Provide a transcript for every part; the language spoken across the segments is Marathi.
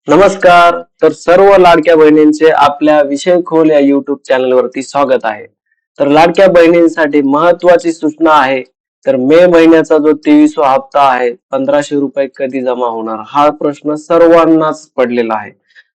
नमस्कार. तर सर्व लाडक्या बहिणींचे आपल्या विषय खोल या YouTube चॅनलवरती स्वागत आहे. तर लाडक्या बहिणींसाठी महत्त्वाची सूचना आहे. तर मे महिन्याचा जो 23वा हप्ता आहे, 1500 रुपये कधी जमा होणार? हा प्रश्न सर्वांनाच पडलेला आहे.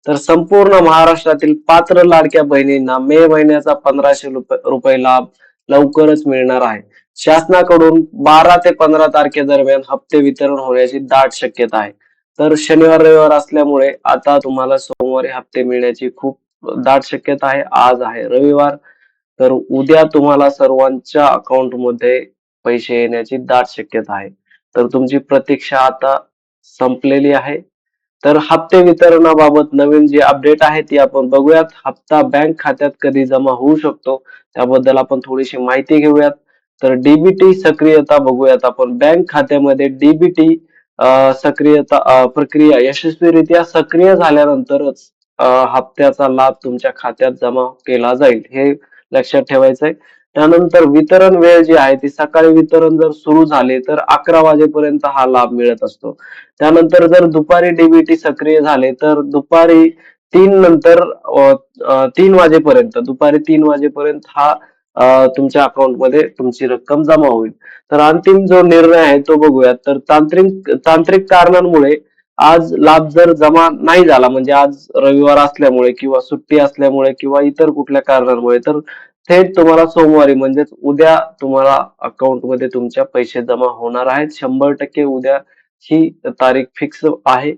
तर संपूर्ण महाराष्ट्रातील पात्र लाडक्या बहिणींना मे महिन्याचा 1500 रुपये लाभ लवकरच मिळणार आहे. शासनाकडून 12 ते 15 तारखेदरम्यान हप्ते वितरण होण्याची दाट शक्यता आहे. तर शनिवार रविवार असल्यामुळे आता तुम्हाला सोमवारी हप्ते मिळण्याची खूप दाट शक्यता आहे. आज आहे रविवार, तर उद्या तुम्हाला सर्वांच्या अकाउंट मध्ये पैसे येण्याची दाट शक्यता आहे. तर तुमची प्रतीक्षा आता संपलेली आहे. तर हप्ते वितरणाबाबत नवीन जी अपडेट आहे ती आपण बघूयात. हप्ता बँक खात्यात कधी जमा होऊ शकतो त्याबद्दल आपण थोडीशी माहिती घेऊयात. तर डीबीटी सक्रियता बघूयात आपण. बँक खात्यामध्ये डीबीटी सक्रियता प्रक्रिया यशस्वीरित्या सक्रिय झाल्यानंतरच हप्त्याचा लाभ तुमच्या खात्यात जमा केला जाईल, हे लक्षात ठेवायचंय. त्यानंतर वितरण वेळ जी आहे ती सकाळी वितरण जर सुरू झाले तर 11 वाजेपर्यंत हा लाभ मिळत असतो. त्यानंतर जर दुपारी डीबीटी सक्रिय झाले तर दुपारी 3 नंतर 3 वाजेपर्यंत दुपारी 3 वाजेपर्यंत हा तुमच्या अकाउंटमध्ये तुमची रक्कम जमा होईल. तर अंतिम जो निर्णय आहे तो बघूयात. तर तांत्रिक कारणांमुळे आज लाभ जर जमा नाही झाला, म्हणजे आज रविवार असल्यामुळे किंवा सुट्टी असल्यामुळे किंवा इतर कुठल्या कारणांमुळे, तर थेट तुम्हाला सोमवारी म्हणजेच उद्या तुम्हाला अकाउंट मध्ये तुमच्या पैसे जमा होणार आहेत. 100% उद्या ही तारीख फिक्स आहे.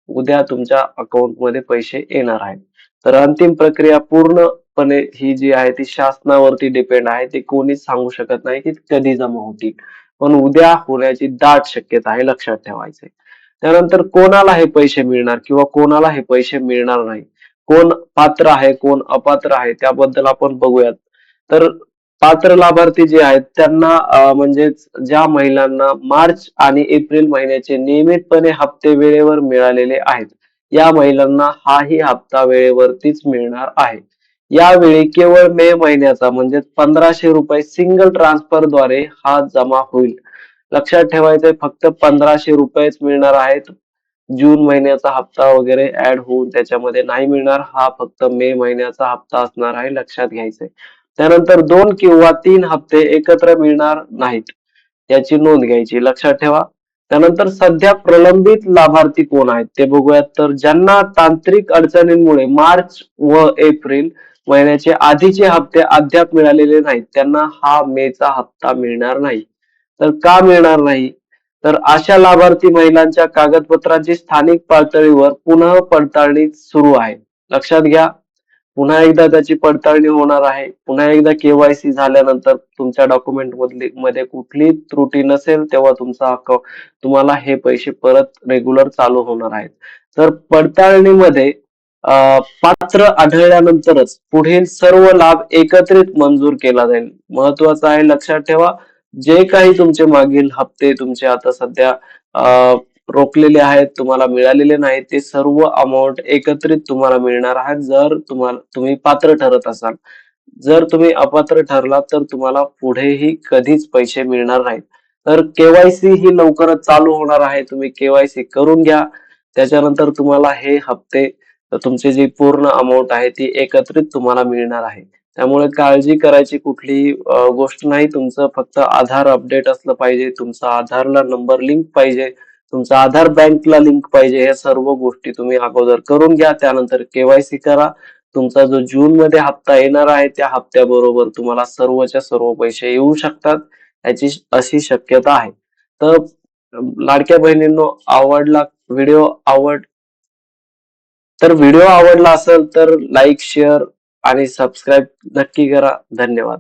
उद्या तुमच्या अकाउंट मध्ये पैसे येणार आहेत. तर अंतिम प्रक्रिया पूर्णपणे ही जी आहे ती शासनावरती डिपेंड आहे. ते कोणीच सांगू शकत नाही की कधी जमा होतील, पण उद्या होण्याची दाट शक्यता आहे, लक्षात ठेवायचंय. त्यानंतर कोणाला हे पैसे मिळणार किंवा कोणाला हे पैसे मिळणार नाही, कोण पात्र आहे कोण अपात्र आहे त्याबद्दल आपण बघूयात. तर पात्र लाभार्थी जे आहेत त्यांना म्हणजेच ज्या महिलांना मार्च आणि एप्रिल महिन्याचे नियमितपणे हप्ते वेळेवर मिळालेले आहेत, या महिलांना हाही हप्ता वेळेवरतीच मिळणार आहे. यावेळी केवळ मे महिन्याचा म्हणजे 1500 रुपये सिंगल ट्रान्सफर द्वारे हा जमा होईल. लक्षात ठेवायचंय, फक्त 1500 रुपयेच मिळणार आहेत. जून महिन्याचा हप्ता वगैरे ऍड होऊन त्याच्यामध्ये नाही मिळणार. हा फक्त मे महिन्याचा हप्ता असणार आहे, लक्षात घ्यायचंय. त्यानंतर 2 किंवा 3 हप्ते एकत्र मिळणार नाहीत, याची नोंद घ्यायची, लक्षात ठेवा. त्यानंतर सध्या प्रलंबित लाभार्थी कोण आहेत ते बघूयात. तर ज्यांना तांत्रिक अडचणींमुळे मार्च व एप्रिल महिन्याचे आधीचे हप्ते अद्याप मिळालेले नाहीत, त्यांना हा मेचा हप्ता मिळणार नाही. तर का मिळणार नाही? तर अशा लाभार्थी महिलांच्या कागदपत्रांची स्थानिक पातळीवर पुन्हा पडताळणी सुरू आहे. लक्षात घ्या, पुन्हा एकदा त्याची पडताळणी होणार आहे. पुन्हा एकदा केवायसी झाल्यानंतर तुमच्या डॉक्युमेंट मध्ये कुठलीही त्रुटी नसेल तेव्हा तुम्हाला हे पैसे परत रेग्युलर चालू होणार आहेत. तर पडताळणीमध्ये पात्र आढळल्यानंतरच पुढील सर्व लाभ एकत्रित मंजूर केला जाईल. महत्वाचं आहे, लक्षात ठेवा. जे काही तुमचे मागील हप्ते तुमचे आता सध्या रोखलेले आहेत, तुम्हाला मिळालेले नाहीत, ते सर्व अमाऊंट एकत्रित तुम्हाला मिळणार आहेत जर तुम्ही पात्र ठरत असाल. जर तुम्ही अपात्र ठरलात तर तुम्हाला पुढेही कधीच पैसे मिळणार नाहीत. तर केवायसी ही लवकरच चालू होणार आहे. तुम्ही केवायसी करून घ्या. त्याच्यानंतर तुम्हाला हे हप्ते तुमची जी पूर्ण अमाऊंट आहे ती एकत्रित तुम्हाला मिळणार आहे. त्यामुळे काळजी करायची कुठलीही गोष्ट नाही. तुमचं फक्त आधार अपडेट असलं पाहिजे, तुमचा आधारला नंबर लिंक पाहिजे, तुमचा आधार बँकला लिंक पाहिजे. या सर्व गोष्टी तुम्ही अगोदर करून घ्या. त्यानंतर केवायसी करा. तुमचा जो जून मध्ये हप्ता येणार आहे त्या हप्त्याबरोबर तुम्हाला सर्वच्या सर्व पैसे येऊ शकतात, याची अशी शक्यता आहे. तर लाडक्या बहिणींनो, व्हिडिओ व्हिडिओ आवडला असेल तर लाईक, शेअर आणि सबस्क्राईब नक्की करा. धन्यवाद.